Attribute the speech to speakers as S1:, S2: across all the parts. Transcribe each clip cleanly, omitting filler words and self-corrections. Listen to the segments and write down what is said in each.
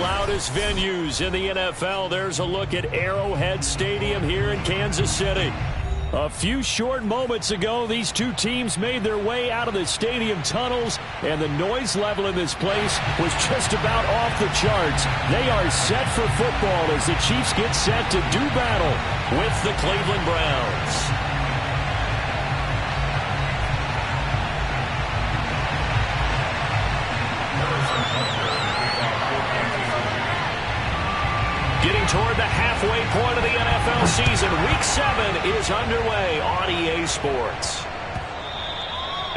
S1: loudest venues in the NFL. There's a look at Arrowhead Stadium here in Kansas City. A few short moments ago, these two teams made their way out of the stadium tunnels, and the noise level in this place was just about off the charts. They are set for football as the Chiefs get set to do battle with the Cleveland Browns. Getting toward the halfway point of the NFL season, Week 7 is underway on EA Sports.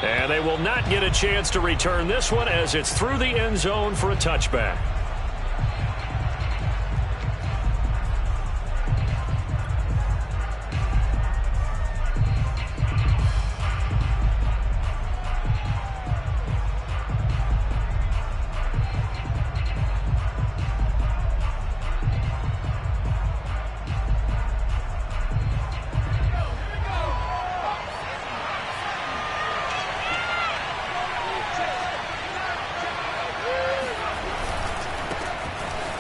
S1: And they will not get a chance to return this one as it's through the end zone for a touchback.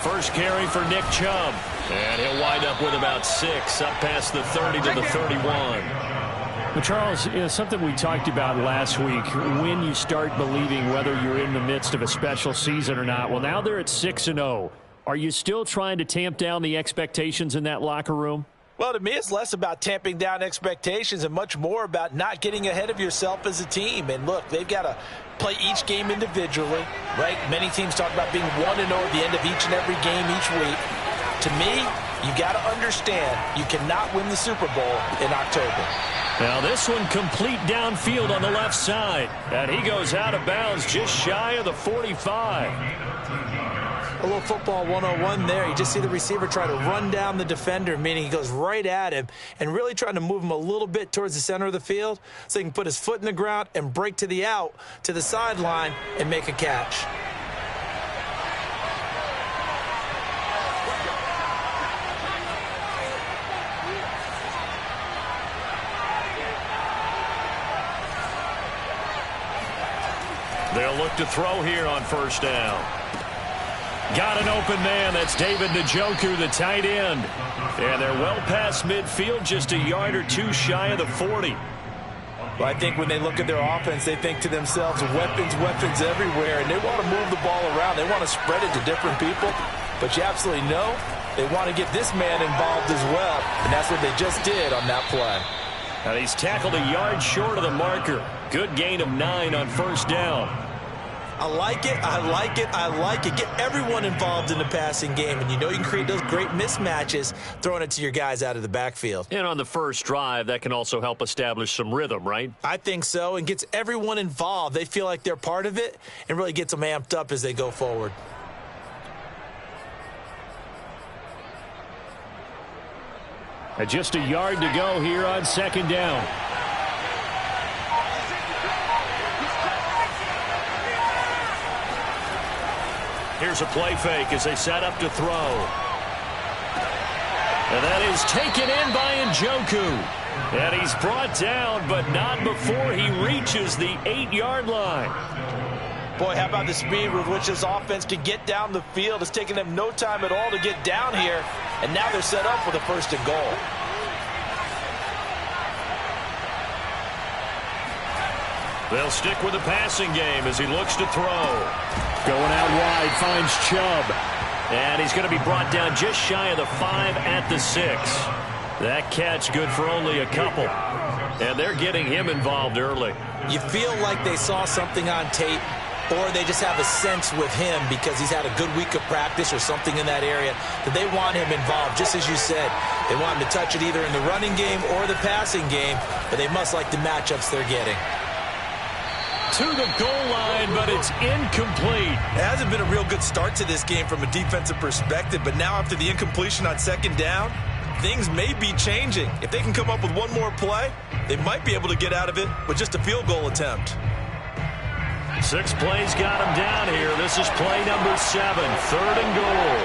S1: First carry for Nick Chubb. And he'll wind up with about 6, up past the 30 to the 31.
S2: Well, Charles, something we talked about last week, when you start believing whether you're in the midst of a special season or not. Well, now they're at 6-0. Are you still trying to tamp down the expectations in that locker room?
S3: Well, to me, it's less about tamping down expectations and much more about not getting ahead of yourself as a team. And look, they've got to play each game individually, right? Many teams talk about being 1-0 at the end of each and every game each week. To me, you got to understand you cannot win the Super Bowl in October.
S1: Now this one complete downfield on the left side. And he goes out of bounds just shy of the 45.
S3: A little football 101 there. You just see the receiver try to run down the defender, meaning he goes right at him and really trying to move him a little bit towards the center of the field so he can put his foot in the ground and break to the out, to the sideline, and make a catch.
S1: They'll look to throw here on first down. Got an open man. That's David Njoku, the tight end. And they're well past midfield, just a yard or two shy of the 40.
S3: Well, I think when they look at their offense, they think to themselves, weapons, weapons everywhere, and they want to move the ball around. They want to spread it to different people, but you absolutely know they want to get this man involved as well, and that's what they just did on that play.
S1: And he's tackled a yard short of the marker. Good gain of 9 on first down.
S3: I like it, I like it, I like it. Get everyone involved in the passing game, and you know you can create those great mismatches throwing it to your guys out of the backfield.
S1: And on the first drive, that can also help establish some rhythm, right?
S3: I think so, and gets everyone involved. They feel like they're part of it and really gets them amped up as they go forward.
S2: And just a yard to go here on second down.
S1: Here's a play fake as they set up to throw. And that is taken in by Njoku. And he's brought down, but not before he reaches the 8-yard line.
S3: Boy, how about the speed with which this offense can get down the field? It's taken them no time at all to get down here. And now they're set up for the first and goal.
S1: They'll stick with the passing game as he looks to throw.
S2: Going out wide, finds Chubb.
S1: And he's going to be brought down just shy of the 5 at the 6. That catch good for only a couple. And they're getting him involved early.
S3: You feel like they saw something on tape, or they just have a sense with him because he's had a good week of practice or something in that area that they want him involved, just as you said. They want him to touch it either in the running game or the passing game, but they must like the matchups they're getting.
S1: To the goal line, but it's incomplete.
S3: It hasn't been a real good start to this game from a defensive perspective, but now after the incompletion on second down, things may be changing. If they can come up with one more play, they might be able to get out of it with just a field goal attempt.
S1: 6 plays got him down here. This is play number 7, 3rd and goal.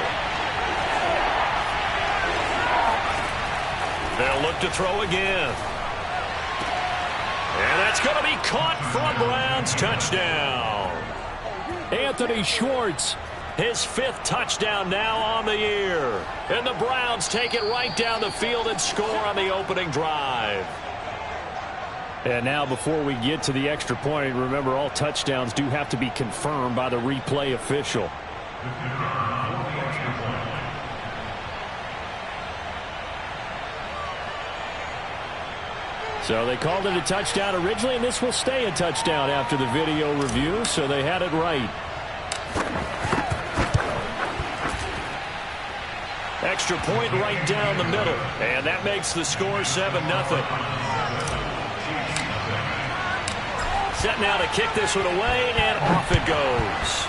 S1: They'll look to throw again. And that's going to be caught for a Browns touchdown.
S2: Anthony Schwartz
S1: His 5th touchdown now on the year. And the Browns take it right down the field and score on the opening drive.
S2: And now before we get to the extra point, remember all touchdowns do have to be confirmed by the replay official. So they called it a touchdown originally, and this will stay a touchdown after the video review, so they had it right.
S1: Extra point right down the middle, and that makes the score 7-0. Set now to kick this one away, and off it goes.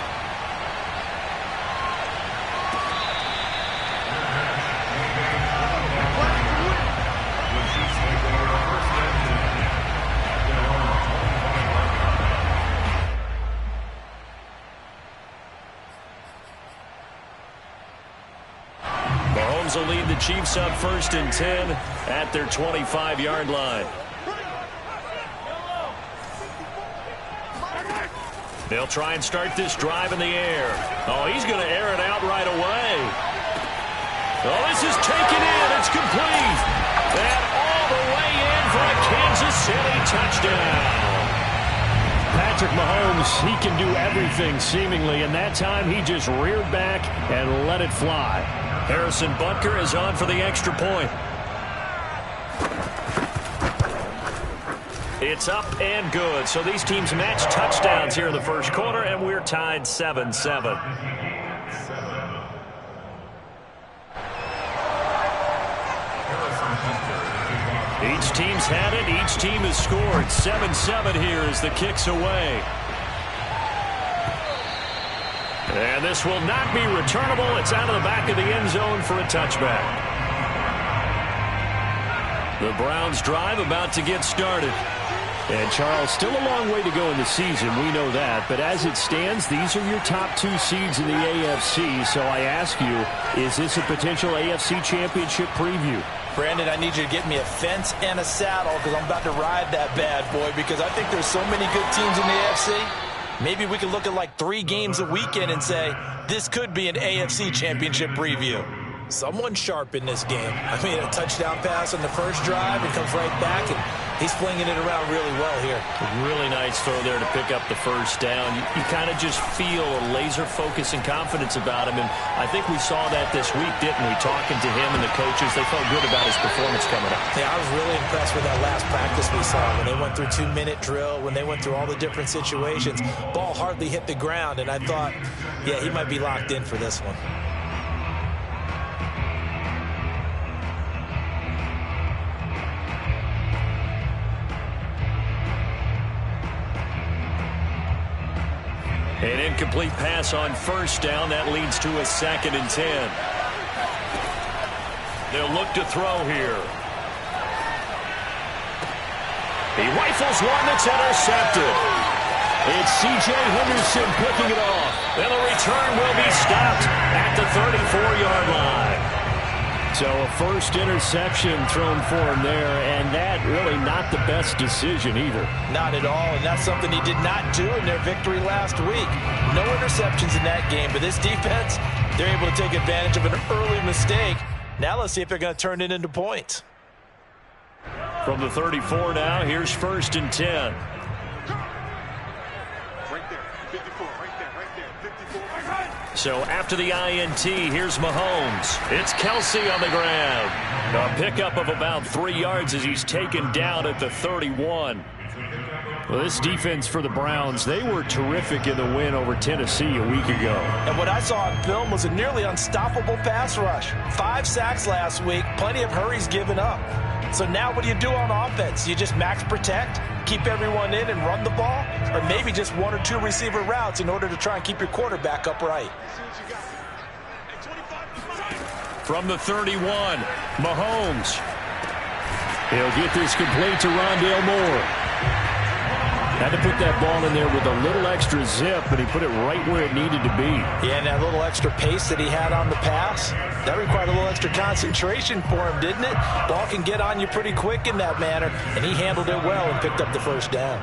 S1: Mahomes will lead the Chiefs up 1st and 10 at their 25-yard line. They'll try and start this drive in the air. Oh, he's going to air it out right away. Oh, this is taken in. It's complete. And all the way in for a Kansas City touchdown.
S2: Patrick Mahomes, he can do everything seemingly, and that time he just reared back and let it fly.
S1: Harrison Butker is on for the extra point. It's up and good. So these teams match touchdowns here in the first quarter, and we're tied 7-7. Each team's had it. Each team has scored. 7-7 here as the kick's away. And this will not be returnable. It's out of the back of the end zone for a touchback. The Browns drive about to get started. And, Charles, still a long way to go in the season. We know that. But as it stands, these are your top 2 seeds in the AFC. So I ask you, is this a potential AFC championship preview?
S3: Brandon, I need you to get me a fence and a saddle because I'm about to ride that bad boy because I think there's so many good teams in the AFC. Maybe we can look at like 3 games a weekend and say, this could be an AFC championship preview. Someone sharp in this game. I mean, a touchdown pass on the first drive and comes right back, and he's flinging it around really well here.
S1: Really nice throw there to pick up the first down. You kind of just feel a laser focus and confidence about him, and I think we saw that this week, didn't we? Talking to him and the coaches, they felt good about his performance coming up.
S3: Yeah, I was really impressed with that last practice we saw when they went through 2-minute drill, when they went through all the different situations. Ball hardly hit the ground, and I thought, yeah, he might be locked in for this one.
S1: An incomplete pass on first down. That leads to a 2nd and 10. They'll look to throw here. He rifles one that's intercepted. It's C.J. Henderson picking it off. And the return will be stopped at the 34-yard line.
S2: So a first interception thrown for him there, and that really not the best decision either.
S3: Not at all, and that's something he did not do in their victory last week. No interceptions in that game, but this defense, they're able to take advantage of an early mistake. Now let's see if they're going to turn it into points.
S1: From the 34 now, here's 1st and 10. So after the INT, here's Mahomes. It's Kelsey on the ground. A pickup of about 3 yards as he's taken down at the 31.
S2: Well, this defense for the Browns, they were terrific in the win over Tennessee a week ago.
S3: And what I saw on film was a nearly unstoppable pass rush. 5 sacks last week, plenty of hurries given up. So now what do you do on offense? You just max protect, keep everyone in and run the ball, or maybe just 1 or 2 receiver routes in order to try and keep your quarterback upright.
S1: From the 31, Mahomes.
S2: He'll get this complete to Rondale Moore. Had to put that ball in there with a little extra zip, but he put it right where it needed to be.
S3: Yeah, and that little extra pace that he had on the pass, that required a little extra concentration for him, didn't it? Ball can get on you pretty quick in that manner, and he handled it well and picked up the first down.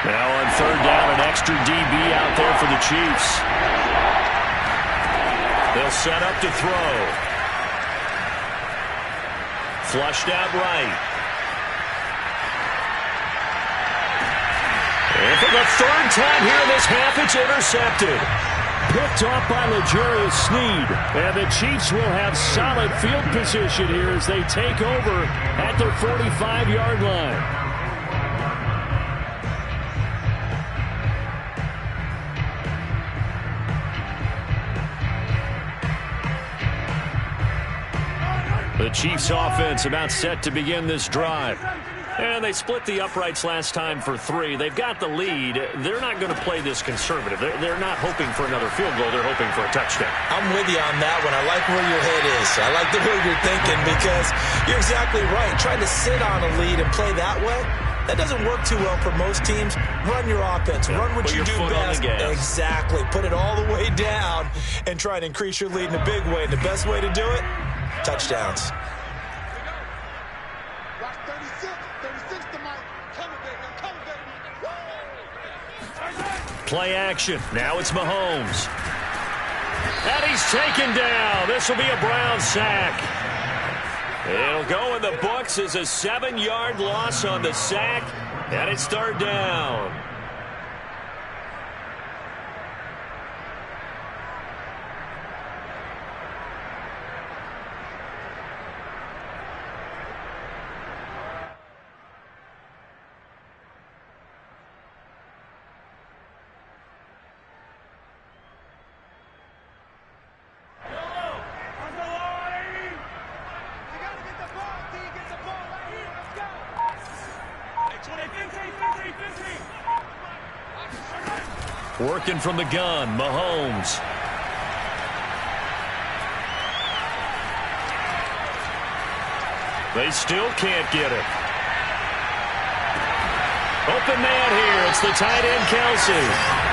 S1: Now on third down, an extra DB out there for the Chiefs. They'll set up to throw. Flushed out right. And for the third time here in this half, it's intercepted.
S2: Picked off by L'Jarius Sneed. And the Chiefs will have solid field position here as they take over at their 45-yard line.
S1: The Chiefs offense about set to begin this drive. And they split the uprights last time for 3. They've got the lead. They're not going to play this conservative. They're not hoping for another field goal. They're hoping for a touchdown.
S3: I'm with you on that one. I like where your head is. I like the way you're thinking because you're exactly right. Trying to sit on a lead and play that way, that doesn't work too well for most teams. Run your offense. Run what you do best. Exactly. Put it all the way down and try and increase your lead in a big way. And the best way to do it, touchdowns.
S1: Play action. Now it's Mahomes. And he's taken down. This will be a Brown sack. It'll go in the books as a 7-yard loss on the sack. And it's third down. Working from the gun, Mahomes. They still can't get it. Open man here. It's the tight end, Kelsey.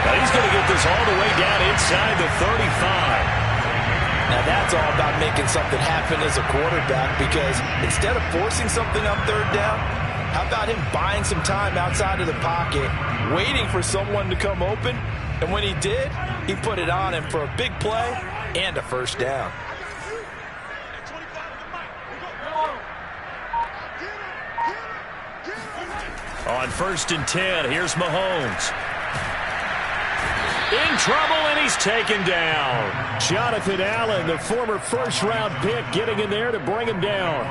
S1: Now he's going to get this all the way down inside the 35.
S3: Now that's all about making something happen as a quarterback because instead of forcing something on third down, how about him buying some time outside of the pocket, waiting for someone to come open, and when he did, he put it on him for a big play and a first down.
S1: On 1st and 10, here's Mahomes. In trouble, and he's taken down.
S2: Jonathan Allen, the former first-round pick, getting in there to bring him down.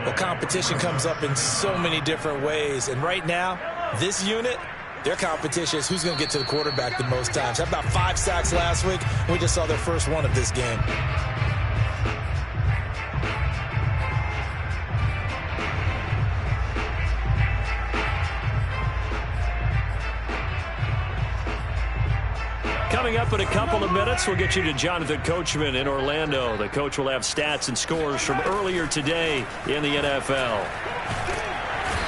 S3: Well, competition comes up in so many different ways, and right now, this unit, their competition is who's going to get to the quarterback the most times. How about 5 sacks last week? We just saw their first one of this game.
S1: Coming up in a couple of minutes, we'll get you to Jonathan Coachman in Orlando. The coach will have stats and scores from earlier today in the NFL.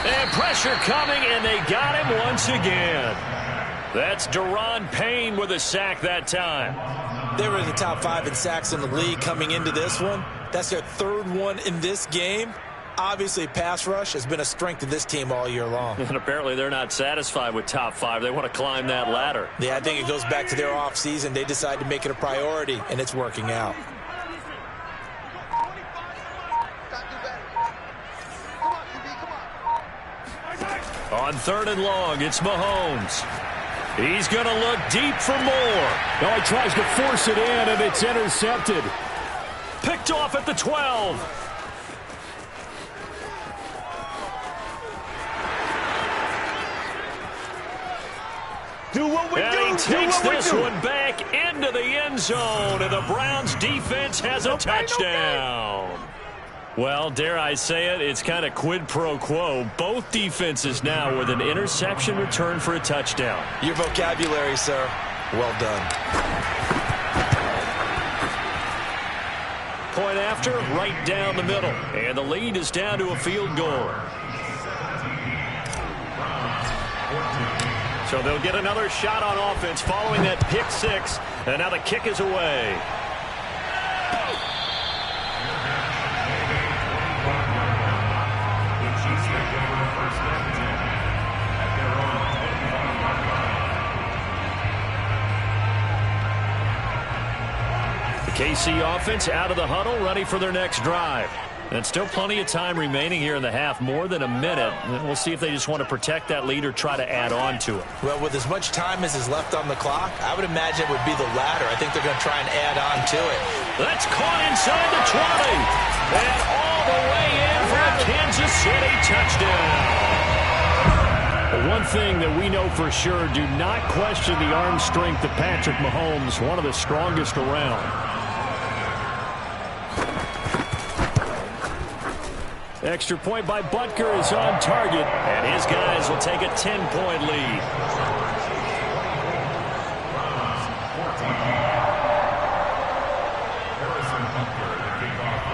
S1: And pressure coming, and they got him once again. That's Daron Payne with a sack that time.
S3: They were in the top 5 in sacks in the league coming into this one. That's their 3rd one in this game. Obviously, pass rush has been a strength of this team all year long.
S1: And apparently they're not satisfied with top 5. They want to climb that ladder.
S3: Yeah, I think it goes back to their offseason. They decided to make it a priority, and it's working out.
S1: On 3rd and long, it's Mahomes. He's going to look deep for more.
S2: Oh, he tries to force it in, and it's intercepted.
S1: Picked off at the 12. And he takes this one back into the end zone, and the Browns defense has a touchdown. Well, dare I say it, it's kind of quid pro quo. Both defenses now with an interception return for a touchdown.
S3: Your vocabulary, sir. Well done.
S1: Point after, right down the middle. And the lead is down to a field goal. So they'll get another shot on offense following that pick 6. And now the kick is away. KC offense out of the huddle, ready for their next drive. And still plenty of time remaining here in the half, more than a minute. We'll see if they just want to protect that lead or try to add on to it.
S3: Well, with as much time as is left on the clock, I would imagine it would be the latter. I think they're going to try and add on to it.
S1: That's caught inside the 20. And all the way in for a Kansas City touchdown. One thing that we know for sure, do not question the arm strength of Patrick Mahomes, one of the strongest around. Extra point by Butker is on target, and his guys will take a 10-point lead.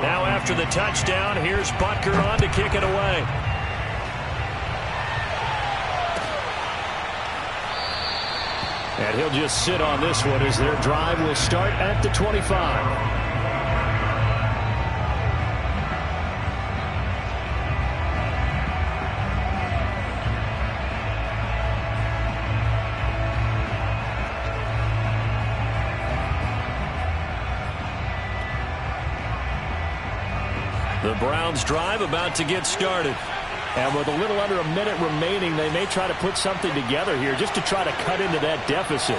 S1: Now after the touchdown, here's Butker on to kick it away. And he'll just sit on this one as their drive will start at the 25. The Browns drive about to get started. And with a little under a minute remaining, they may try to put something together here just to try to cut into that deficit.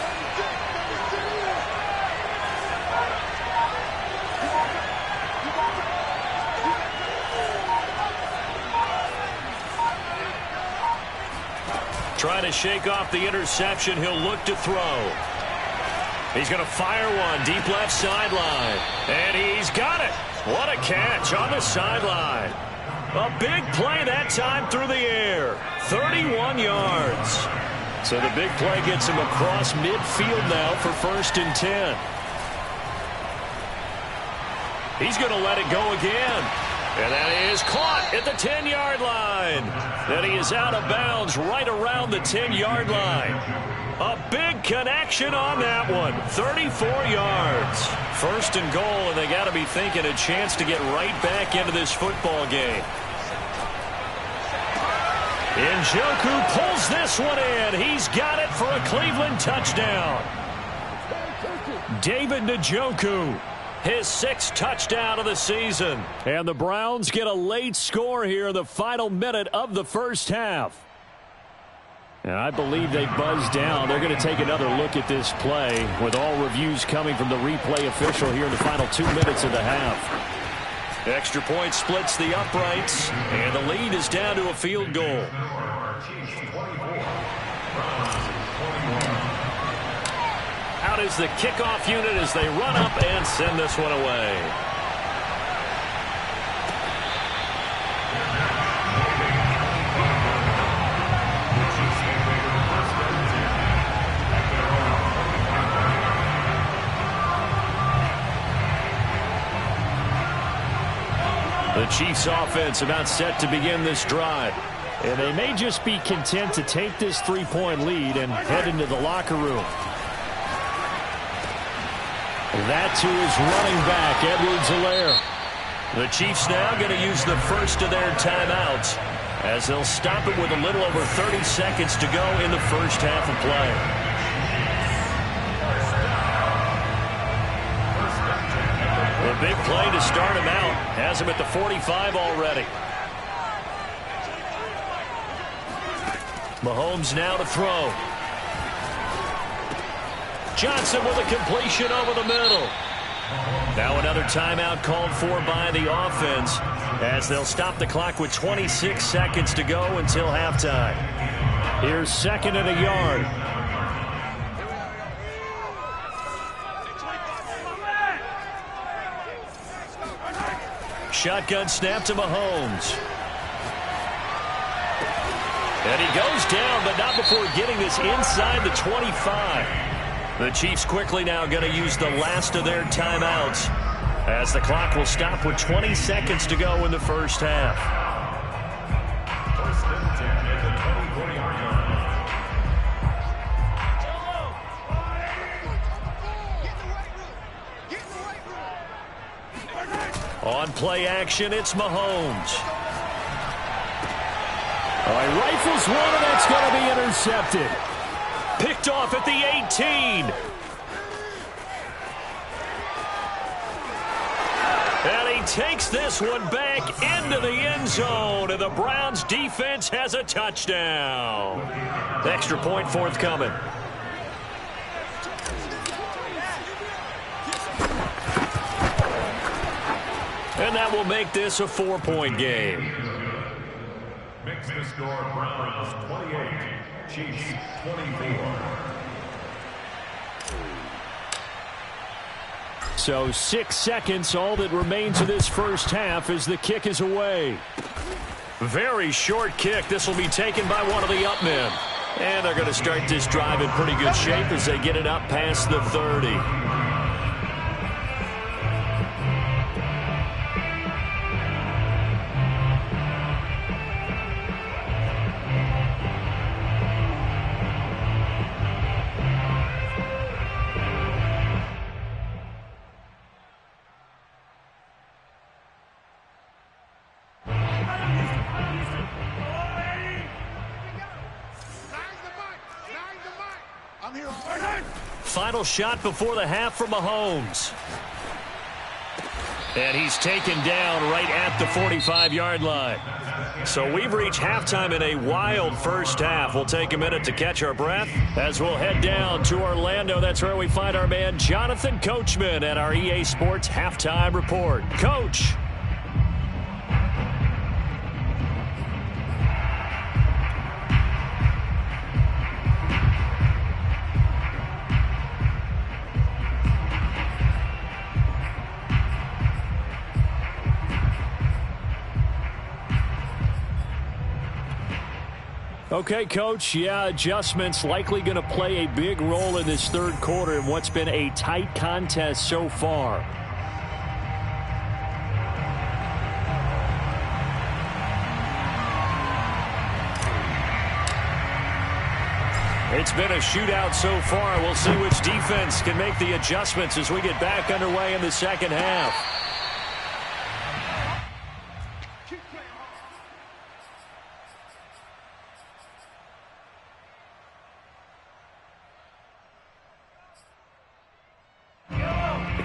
S1: Trying to shake off the interception. He'll look to throw. He's going to fire one deep left sideline. And he's got it. What a catch on the sideline. A big play that time through the air. 31 yards. So the big play gets him across midfield now for 1st and 10. He's going to let it go again. And that is caught at the 10-yard line. And he is out of bounds right around the 10-yard line. A big connection on that one. 34 yards. 1st and goal, and they got to be thinking a chance to get right back into this football game. Njoku pulls this one in. He's got it for a Cleveland touchdown. David Njoku, his 6th touchdown of the season. And the Browns get a late score here in the final minute of the first half. And I believe they buzzed down. They're going to take another look at this play with all reviews coming from the replay official here in the final 2 minutes of the half. Extra point splits the uprights, and the lead is down to a field goal. Out is the kickoff unit as they run up and send this one away. The Chiefs offense about set to begin this drive. And they may just be content to take this 3-point lead and head into the locker room. That to his running back, Edwards-Helaire. The Chiefs now going to use the first of their timeouts as they'll stop it with a little over 30 seconds to go in the first half of play. A big play to start him out. Has him at the 45 already. Mahomes now to throw. Johnson with a completion over the middle. Now another timeout called for by the offense as they'll stop the clock with 26 seconds to go until halftime. Here's 2nd and a yard. Shotgun snap to Mahomes. And he goes down, but not before getting this inside the 25. The Chiefs quickly now going to use the last of their timeouts as the clock will stop with 20 seconds to go in the first half. On play action, it's Mahomes. All right, rifles one, and that's going to be intercepted. Picked off at the 18. takes this one back into the end zone, and the Browns defense has a touchdown. Extra point forthcoming. And that will make this a 4-point game.
S4: Makes the score Browns 28, Chiefs 24.
S2: So 6 seconds, all that remains of this first half as the kick is away.
S1: Very short kick. This will be taken by one of the up men. And they're going to start this drive in pretty good shape as they get it up past the 30. Final shot before the half for Mahomes. And he's taken down right at the 45-yard line. So we've reached halftime in a wild first half. We'll take a minute to catch our breath as we'll head down to Orlando. That's where we find our man Jonathan Coachman at our EA Sports Halftime Report. Coach.
S2: Okay, Coach, yeah, adjustments likely going to play a big role in this third quarter in what's been a tight contest so far. It's been a shootout so far. We'll see which defense can make the adjustments as we get back underway in the second half.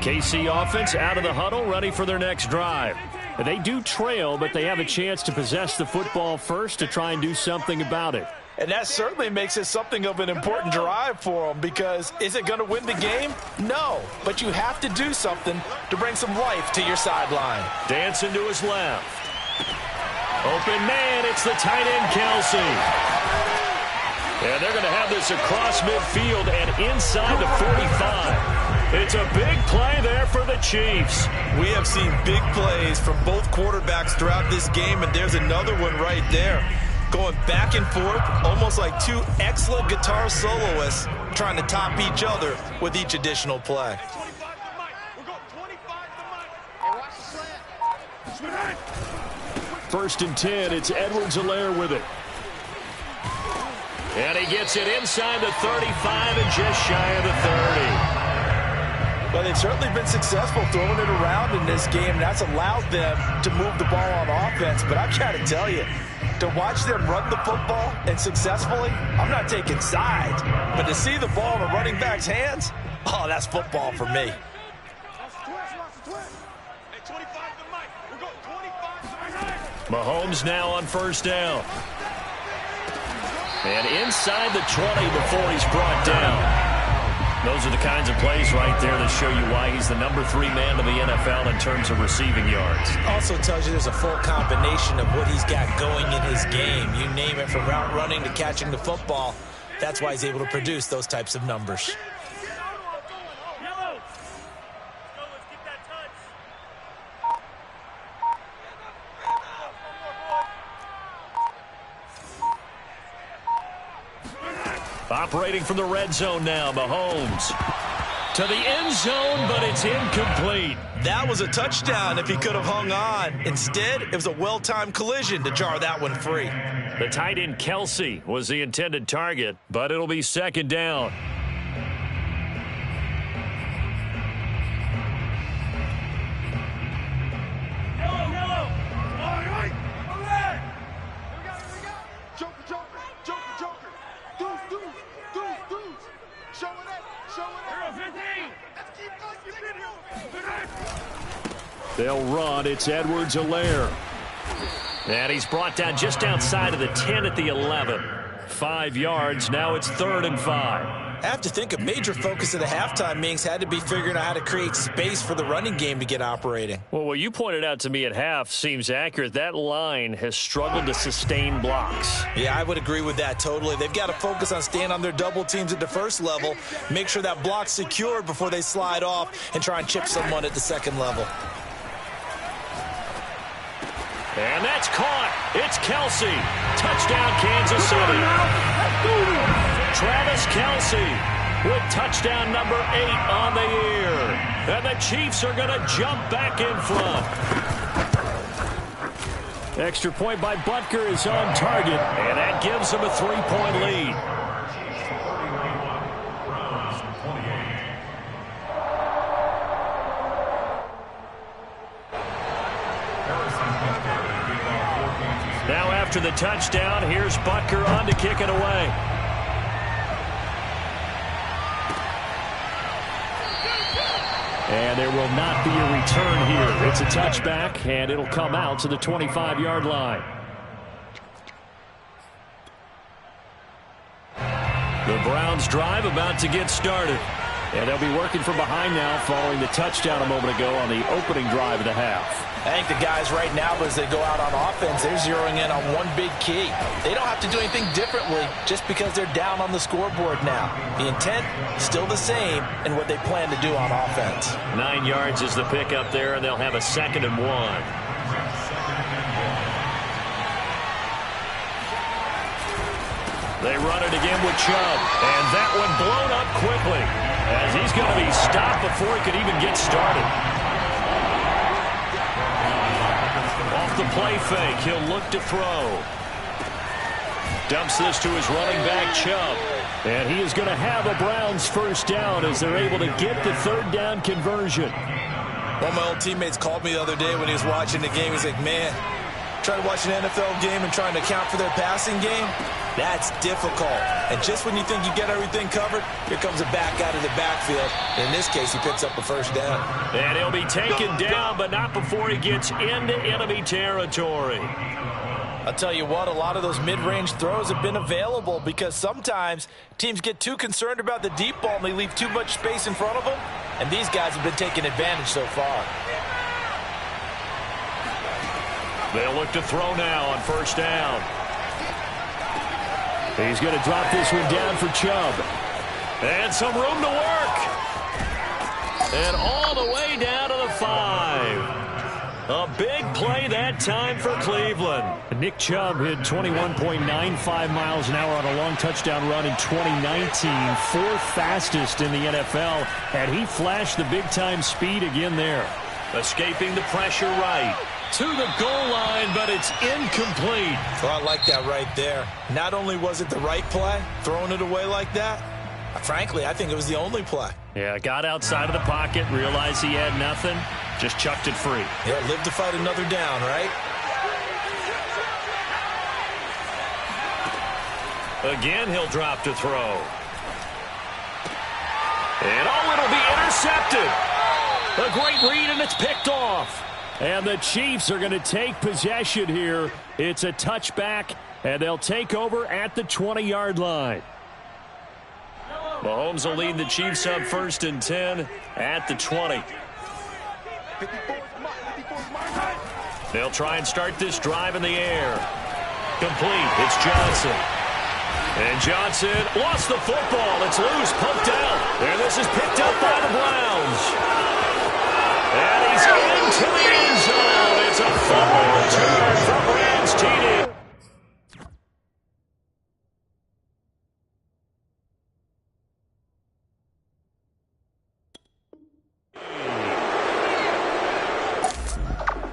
S2: KC offense out of the huddle, ready for their next drive. They do trail, but they have a chance to possess the football first to try and do something about it.
S3: And that certainly makes it something of an important drive for them, because is it going to win the game? No, but you have to do something to bring some life to your sideline.
S1: Dancing to his left. Open man, it's the tight end Kelsey. And they're going to have this across midfield and inside the 45. It's a big play there for the Chiefs.
S3: We have seen big plays from both quarterbacks throughout this game, and there's another one right there. Going back and forth, almost like two excellent guitar soloists trying to top each other with each additional play.
S2: First and 10, it's Edwards-Helaire with it.
S1: And he gets it inside the 35 and just shy of the 30.
S3: But they've certainly been successful throwing it around in this game. That's allowed them to move the ball on offense. But I've got to tell you, to watch them run the football and successfully, I'm not taking sides. But to see the ball in a running back's hands, oh, that's football for me.
S1: Mahomes now on first down. And inside the 20 before he's brought down. Those are the kinds of plays right there that show you why he's the number 3 man of the NFL in terms of receiving yards.
S3: Also tells you there's a full combination of what he's got going in his game. You name it, from route running to catching the football. That's why he's able to produce those types of numbers.
S1: Operating from the red zone now, Mahomes. To the end zone, but it's incomplete.
S3: That was a touchdown if he could have hung on. Instead, it was a well-timed collision to jar that one free.
S1: The tight end Kelsey was the intended target, but it'll be second down.
S2: They'll run. It's Edwards-Helaire. And he's brought down just outside of the 10 at the 11. 5 yards. Now it's 3rd and 5.
S3: I have to think a major focus of the halftime meetings had to be figuring out how to create space for the running game to get operating.
S2: Well, what you pointed out to me at half seems accurate. That line has struggled to sustain blocks.
S3: Yeah, I would agree with that totally. They've got to focus on staying on their double teams at the first level, make sure that block's secured before they slide off and try and chip someone at the second level.
S2: And that's caught. It's Kelsey. Touchdown, Kansas City. Travis Kelsey with touchdown number 8 on the year. And the Chiefs are going to jump back in front. Extra point by Butker is on target, and that gives them a 3-point lead. Now after the touchdown, here's Butker on to kick it away. And there will not be a return here. It's a touchback, and it'll come out to the 25-yard line. The Browns drive about to get started. And they'll be working from behind now following the touchdown a moment ago on the opening drive of the half.
S3: I think the guys right now, as they go out on offense, they're zeroing in on one big key. They don't have to do anything differently just because they're down on the scoreboard now. The intent still the same in what they plan to do on offense.
S2: 9 yards is the pickup there, and they'll have a 2nd and 1. They run it again with Chubb, and that one blown up quickly as he's going to be stopped before he could even get started. Off the play fake, he'll look to throw. Dumps this to his running back, Chubb. And he is going to have a Browns first down as they're able to get the 3rd down conversion.
S3: One of my old teammates called me the other day when he was watching the game. He's like, man, trying to watch an NFL game and trying to account for their passing game, that's difficult. And just when you think you get everything covered, here comes a back out of the backfield. In this case, he picks up a first down.
S2: And he'll be taken down, but not before he gets into enemy territory.
S3: I'll tell you what, a lot of those mid-range throws have been available because sometimes teams get too concerned about the deep ball and they leave too much space in front of them. And these guys have been taking advantage so far.
S2: They'll look to throw now on first down. He's going to drop this one down for Chubb. And some room to work. And all the way down to the 5. A big play that time for Cleveland. Nick Chubb hit 21.95 miles an hour on a long touchdown run in 2019. 4th fastest in the NFL. And he flashed the big-time speed again there. Escaping the pressure right. To the goal line, but it's incomplete.
S3: Well, I like that right there. Not only was it the right play, throwing it away like that, frankly, I think it was the only play.
S2: Yeah, got outside of the pocket, realized he had nothing, just chucked it free.
S3: Yeah, live to fight another down, right?
S2: Again, he'll drop to throw. And it'll be intercepted. A great read, and it's picked off. And the Chiefs are going to take possession here. It's a touchback, and they'll take over at the 20-yard line. Mahomes will lead the Chiefs up 1st and 10 at the 20. They'll try and start this drive in the air. Complete. It's Johnson. And Johnson lost the football. It's loose, pumped out. And this is picked up by the Browns. And he's into the end zone. It's a fumble return for Browns TD.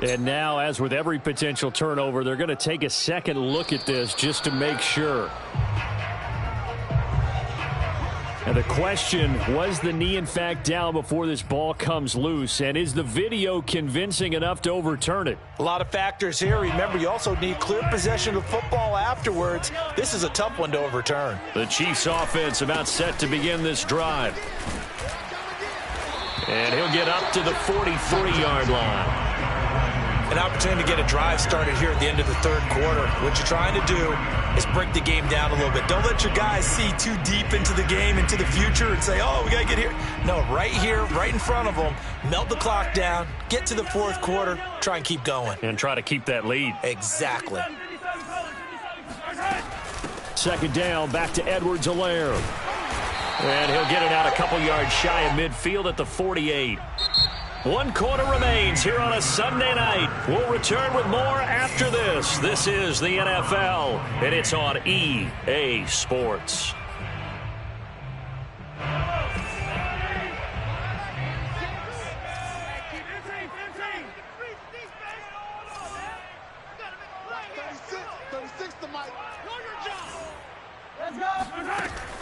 S2: And now, as with every potential turnover, they're going to take a second look at this just to make sure. And the question, was the knee in fact down before this ball comes loose? And is the video convincing enough to overturn it?
S3: A lot of factors here. Remember, you also need clear possession of football afterwards. This is a tough one to overturn.
S2: The Chiefs offense about set to begin this drive.
S1: And he'll get up to the 43-yard line.
S3: An opportunity to get a drive started here at the end of the third quarter. What you're trying to do is break the game down a little bit. Don't let your guys see too deep into the game, into the future, and say, oh, we got to get here. No, right here, right in front of them, melt the clock down, get to the fourth quarter, try and keep going.
S1: And try to keep that lead.
S3: Exactly.
S1: Second down, back to Edwards-Helaire. And he'll get it out a couple yards shy of midfield at the 48. 1 quarter remains here on a Sunday night. We'll return with more after this. This is the NFL, and it's on EA Sports.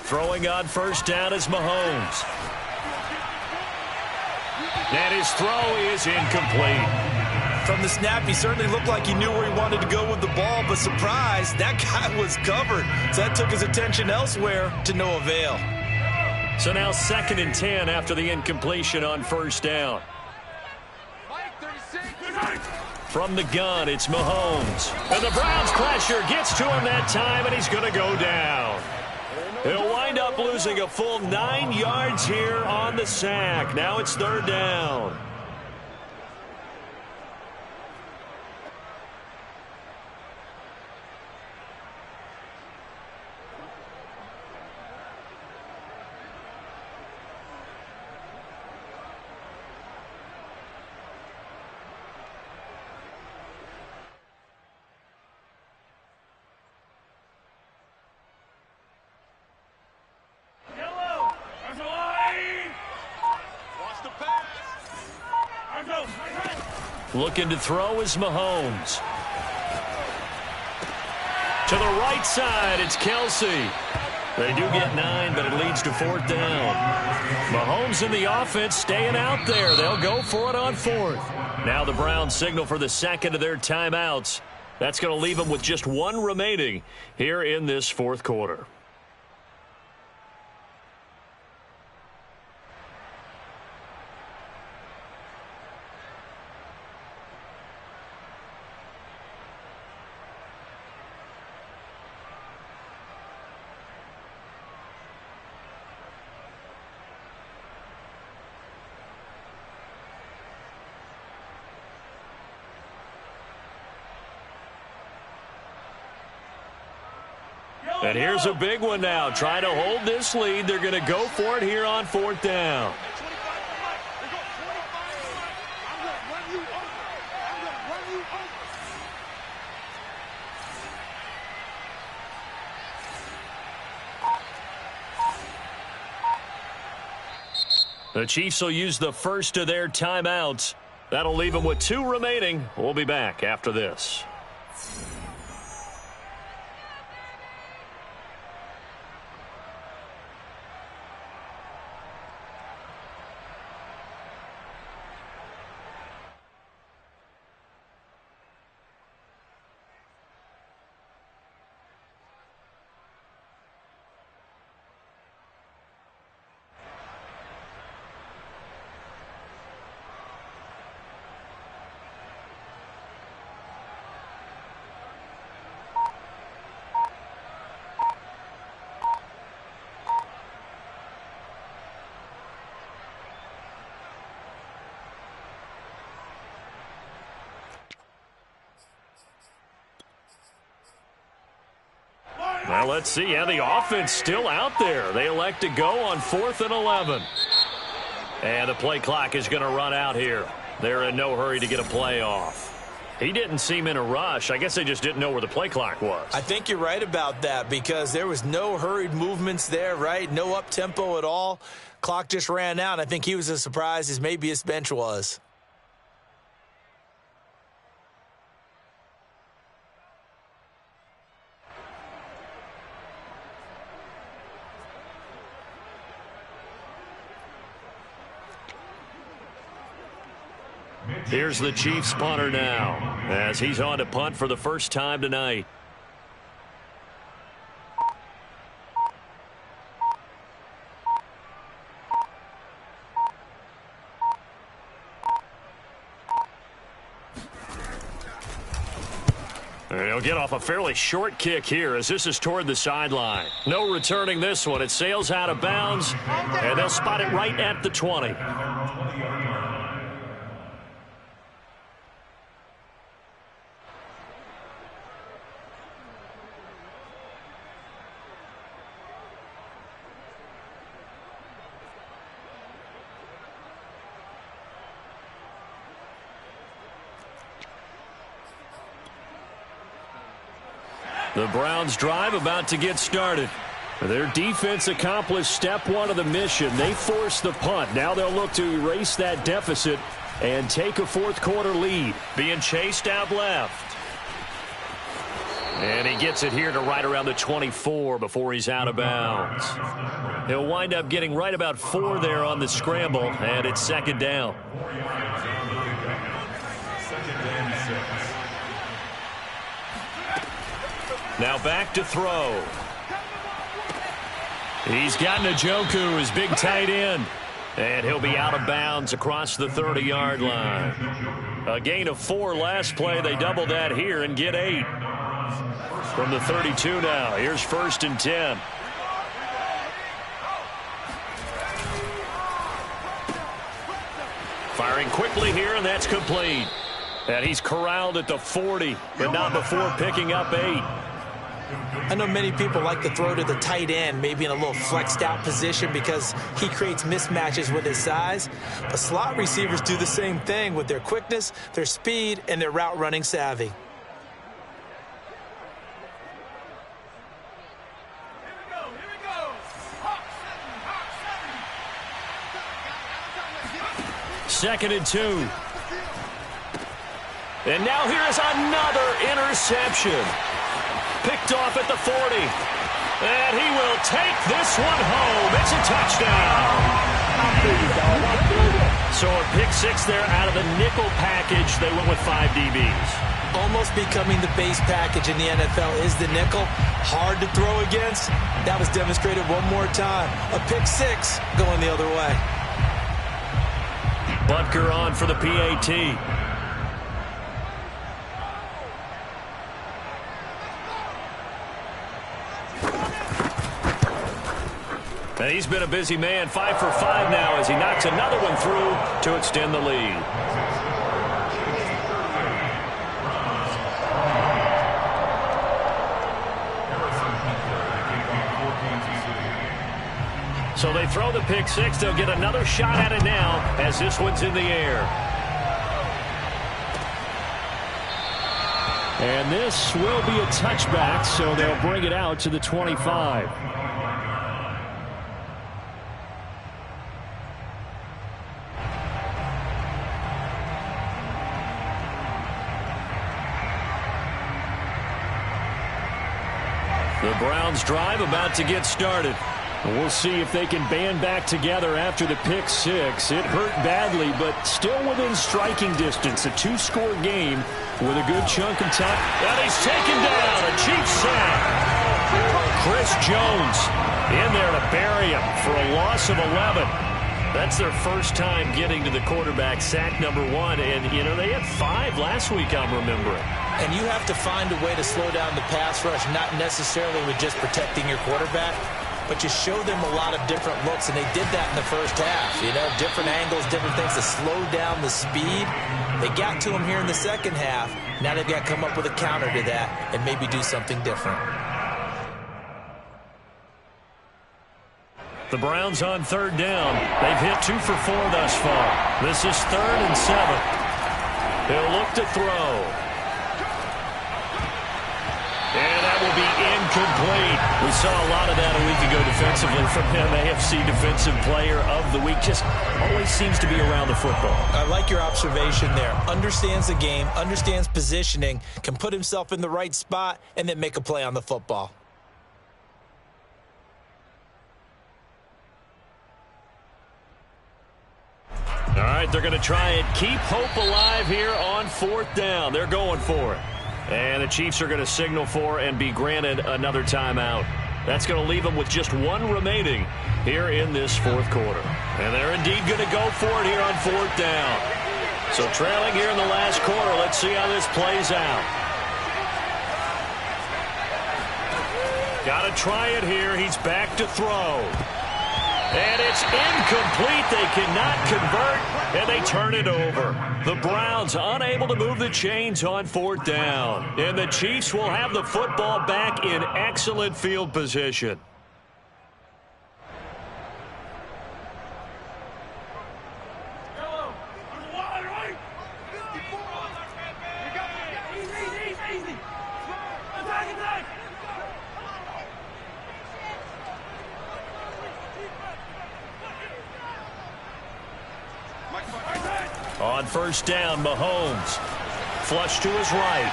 S1: Throwing on first down is Mahomes. And his throw is incomplete.
S3: From the snap, he certainly looked like he knew where he wanted to go with the ball, but surprise, that guy was covered. So that took his attention elsewhere to no avail.
S1: So now 2nd and 10 after the incompletion on first down. From the gun, it's Mahomes. And the Browns pressure gets to him that time, and he's going to go down. He'll wind up losing a full 9 yards here on the sack. Now it's 3rd down. Looking to throw is Mahomes. To the right side, it's Kelsey. They do get 9, but it leads to 4th down. Mahomes and the offense staying out there. They'll go for it on 4th. Now the Browns signal for the second of their timeouts. That's going to leave them with just 1 remaining here in this 4th quarter. And here's a big one now. Trying to hold this lead. They're going to go for it here on 4th down. The Chiefs will use the first of their timeouts. That'll leave them with 2 remaining. We'll be back after this. Well, let's see. Yeah, the offense still out there. They elect to go on 4th and 11. And the play clock is going to run out here. They're in no hurry to get a play off. He didn't seem in a rush. I guess they just didn't know where the play clock was.
S3: I think you're right about that because there was no hurried movements there, right? No up-tempo at all. Clock just ran out. I think he was as surprised as maybe his bench was.
S1: Here's the Chiefs punter now as he's on to punt for the first time tonight. And he'll get off a fairly short kick here as this is toward the sideline. No returning this one. It sails out of bounds, and they'll spot it right at the 20. The Browns drive about to get started. Their defense accomplished step one of the mission. They forced the punt. Now they'll look to erase that deficit and take a fourth quarter lead. Being chased out left. And he gets it here to right around the 24 before he's out of bounds. He'll wind up getting right about 4 there on the scramble, and it's second down. Now back to throw. He's got Njoku, his big tight end. And he'll be out of bounds across the 30-yard line. A gain of 4 last play. They double that here and get 8. From the 32 now. Here's 1st and 10. Firing quickly here, and that's complete. And he's corralled at the 40, but not before picking up 8.
S3: I know many people like to throw to the tight end, maybe in a little flexed out position because he creates mismatches with his size. But slot receivers do the same thing with their quickness, their speed, and their route running savvy.
S1: Second and 2. And now here is another interception. Picked off at the 40. And he will take this one home. It's a touchdown. So a pick 6 there out of the nickel package. They went with 5 DBs.
S3: Almost becoming the base package in the NFL is the nickel. Hard to throw against. That was demonstrated one more time. A pick 6 going the other way.
S1: Butker on for the PAT. And he's been a busy man, 5 for 5 now as he knocks another one through to extend the lead. So they throw the pick 6. They'll get another shot at it now as this one's in the air.
S2: And this will be a touchback, so they'll bring it out to the 25.
S1: The Browns drive about to get started.
S2: We'll see if they can band back together after the pick 6. It hurt badly, but still within striking distance. A 2-score game with a good chunk of time.
S1: And he's taken down. A Chiefs sack. Chris Jones in there to bury him for a loss of 11. That's their first time getting to the quarterback, sack number 1. And, you know, they had 5 last week, I'm remembering.
S3: And you have to find a way to slow down the pass rush, not necessarily with just protecting your quarterback, but you show them a lot of different looks, and they did that in the first half. You know, different angles, different things to slow down the speed. They got to him here in the second half. Now they've got to come up with a counter to that and maybe do something different.
S1: The Browns on 3rd down. They've hit 2 for 4 thus far. This is 3rd and 7. They'll look to throw. And that will be incomplete. We saw a lot of that a week ago defensively from him. AFC Defensive Player of the Week. Just always seems to be around the football.
S3: I like your observation there. Understands the game, understands positioning, can put himself in the right spot, and then make a play on the football.
S1: All right, they're going to try and keep hope alive here on 4th down. They're going for it. And the Chiefs are going to signal for and be granted another timeout. That's going to leave them with just 1 remaining here in this 4th quarter. And they're indeed going to go for it here on 4th down. So trailing here in the last quarter, let's see how this plays out. Got to try it here. He's back to throw. And it's incomplete. They cannot convert, and they turn it over. The Browns unable to move the chains on 4th down. And the Chiefs will have the football back in excellent field position. On 1st down, Mahomes. Flush to his right.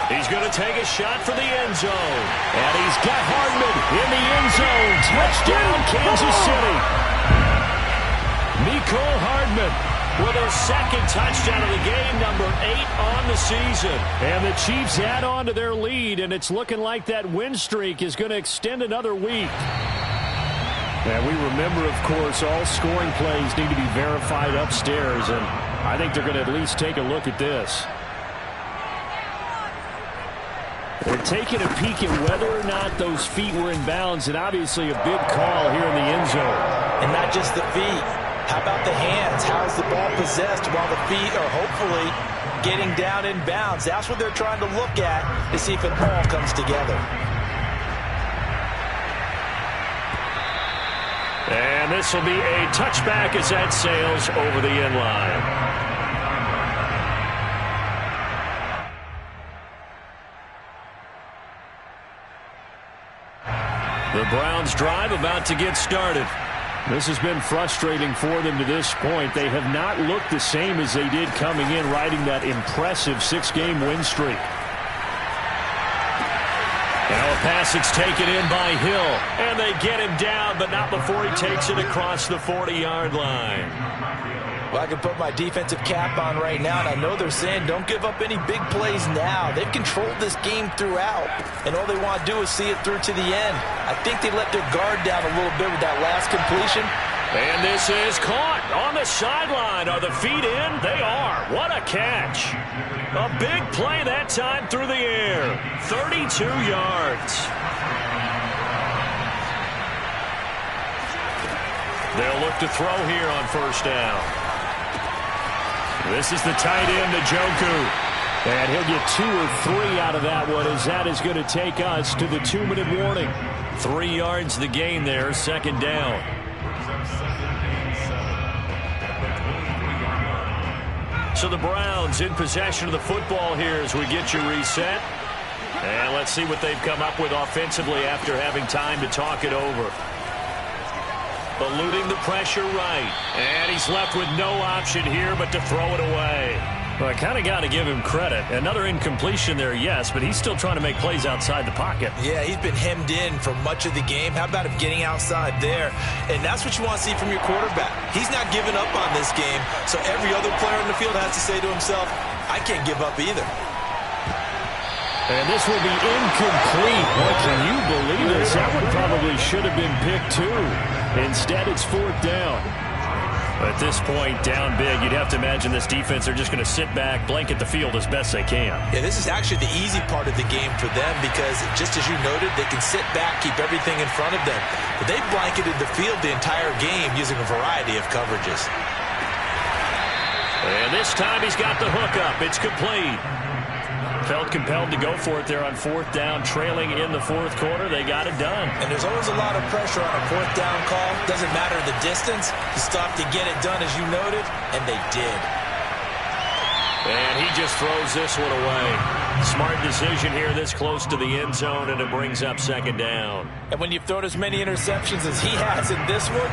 S1: He's going to take a shot for the end zone. And he's got Hardman in the end zone. Touchdown, Kansas City. Mecole Hardman with his 2nd touchdown of the game, number 8 on the season. And the Chiefs add on to their lead, and it's looking like that win streak is going to extend another week. And we remember, of course, all scoring plays need to be verified upstairs, and I think they're going to at least take a look at this. They're taking a peek at whether or not those feet were in bounds, and obviously a big call here in the end zone.
S3: And not just the feet. How about the hands? How's the ball possessed while the feet are hopefully getting down in bounds? That's what they're trying to look at to see if it all comes together.
S1: And this will be a touchback as that sails over the end line. The Browns drive about to get started. This has been frustrating for them to this point. They have not looked the same as they did coming in, riding that impressive 6-game win streak. Now a pass that's taken in by Hill, and they get him down, but not before he takes it across the 40-yard line.
S3: Well, I can put my defensive cap on right now, and I know they're saying don't give up any big plays now. They've controlled this game throughout, and all they want to do is see it through to the end. I think they let their guard down a little bit with that last completion.
S1: And this is caught on the sideline. Are the feet in? They are. What a catch. A big play that time through the air. 32 yards. They'll look to throw here on 1st down. This is the tight end, Njoku. And he'll get 2 or 3 out of that one, as that is going to take us to the 2-minute warning. 3 yards the gain there, 2nd down. So the Browns in possession of the football here as we get you reset. And let's see what they've come up with offensively after having time to talk it over. Eluding the pressure right. And he's left with no option here but to throw it away. Well, I kind of got to give him credit. Another incompletion there, yes, but he's still trying to make plays outside the pocket.
S3: Yeah, he's been hemmed in for much of the game. How about him getting outside there? And that's what you want to see from your quarterback. He's not giving up on this game, so every other player in the field has to say to himself, I can't give up either.
S1: And this will be incomplete. Boy, can you believe this? That one probably should have been picked too. Instead, it's 4th down. At this point, down big, you'd have to imagine this defense, they're just going to sit back, blanket the field as best they can.
S3: Yeah, this is actually the easy part of the game for them because, just as you noted, they can sit back, keep everything in front of them. But they've blanketed the field the entire game using a variety of coverages.
S1: And this time he's got the hook up. It's complete. Felt compelled to go for it there on 4th down, trailing in the 4th quarter. They got it done.
S3: And there's always a lot of pressure on a 4th down call. Doesn't matter the distance. You stop to get it done, as you noted, and they did.
S1: And he just throws this one away. Smart decision here this close to the end zone, and it brings up 2nd down.
S3: And when you've thrown as many interceptions as he has in this one,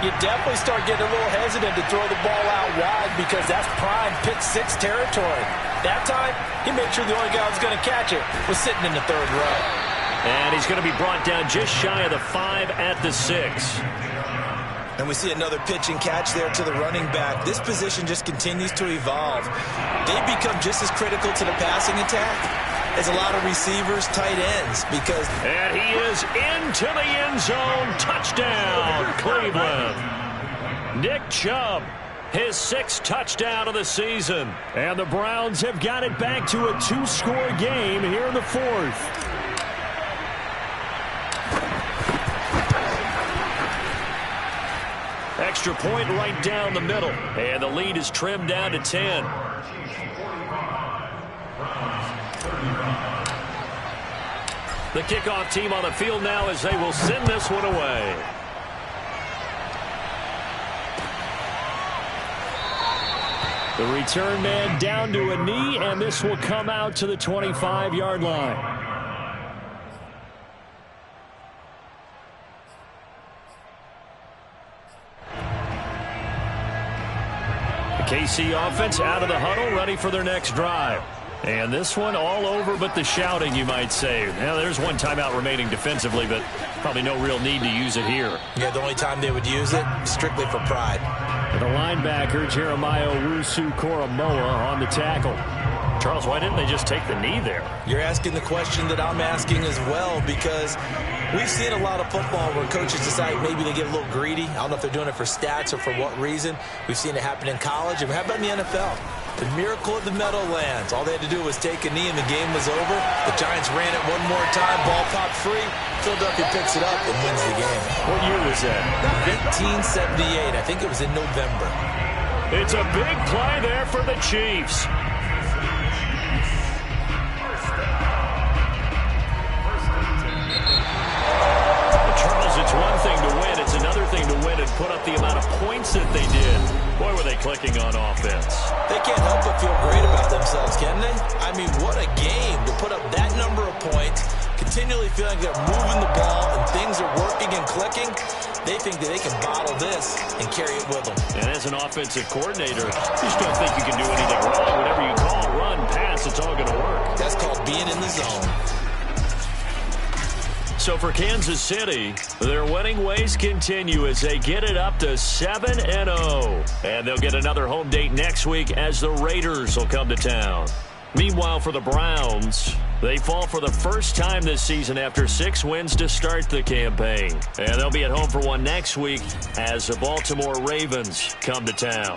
S3: you definitely start getting a little hesitant to throw the ball out wide because that's prime pick 6 territory. That time, he made sure the only guy who was going to catch it was sitting in the 3rd row.
S1: And he's going to be brought down just shy of the 5 at the 6.
S3: And we see another pitch and catch there to the running back. This position just continues to evolve. They become just as critical to the passing attack as a lot of receivers, tight ends, because...
S1: And he is into the end zone. Touchdown, Cleveland. Nick Chubb, his 6th touchdown of the season. And the Browns have got it back to a 2-score game here in the 4th. Extra point right down the middle. And the lead is trimmed down to 10. The kickoff team on the field now as they will send this one away. The return man down to a knee, and this will come out to the 25-yard line. KC offense out of the huddle, ready for their next drive. And this one all over but the shouting, you might say. Now, there's one timeout remaining defensively, but probably no real need to use it here.
S3: Yeah, the only time they would use it, strictly for pride.
S2: And the linebacker, Jeremiah Owusu-Koramoah, on the tackle.
S1: Charles, why didn't they just take the knee there?
S3: You're asking the question that I'm asking as well, because we've seen a lot of football where coaches decide maybe they get a little greedy. I don't know if they're doing it for stats or for what reason. We've seen it happen in college. And how about in the NFL? The miracle of the Meadowlands. All they had to do was take a knee and the game was over. The Giants ran it one more time. Ball popped free. Philadelphia picks it up and wins the game.
S1: What year was that?
S3: 1978. I think it was in November.
S1: It's a big play there for the Chiefs. It's one thing to win. It's another thing to win and put up the amount of points that they did. Boy, were they clicking on offense.
S3: They can't help but feel great about themselves, can they? I mean, what a game to put up that number of points, continually feeling they're moving the ball and things are working and clicking. They think that they can bottle this and carry it with them. And
S1: as an offensive coordinator, you just don't think you can do anything wrong. Whatever you call, run, pass, it's all going to work.
S3: That's called being in the zone.
S1: So for Kansas City, their winning ways continue as they get it up to 7-0. And they'll get another home date next week as the Raiders will come to town. Meanwhile, for the Browns, they fall for the first time this season after 6 wins to start the campaign. And they'll be at home for one next week as the Baltimore Ravens come to town.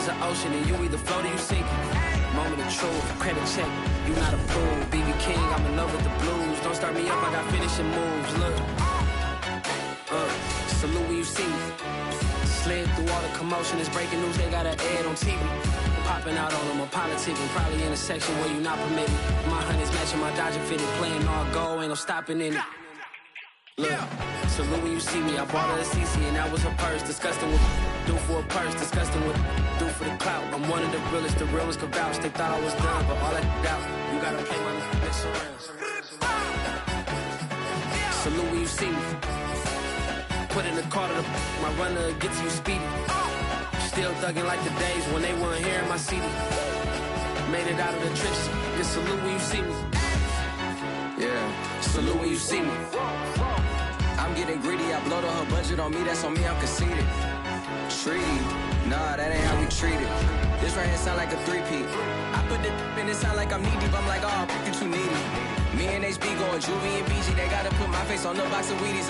S5: is an ocean, and you either float or you sink it. Moment of truth, credit check, you not approved. BB King, I'm in love with the blues. Don't start me up, I got finishing moves. Look, salute when you see me. Slid through all the commotion, it's breaking news, they got an ad on TV. Popping out on them, I'm politicking, probably in a section where you not permitted. My honey's matching my Dodger fitted, playing all gold, ain't no stopping in it. Look, salute when you see me, I bought her a CC and that was her purse. Disgusting with do for a purse, disgusting with do for the clout. I'm one of the realest, the realest could vouch. They thought I was done, but all that doubt, you gotta play my mix around. Salute when you see me. Put in the car to the my runner gets you speedy. Still thugging like the days when they weren't here in my CD. Made it out of the trenches. Just salute when you see me. Yeah, salute when you see me. I'm getting greedy, I blow the whole budget on me, that's on me, I'm conceited. Treaty, nah, that ain't how we treat it. This right here sound like a three-peat. I put the in it sound like I'm knee deep, I'm like, oh, you too needy. Me and HB going Juvie and BG, they gotta put my face on the box of Wheaties.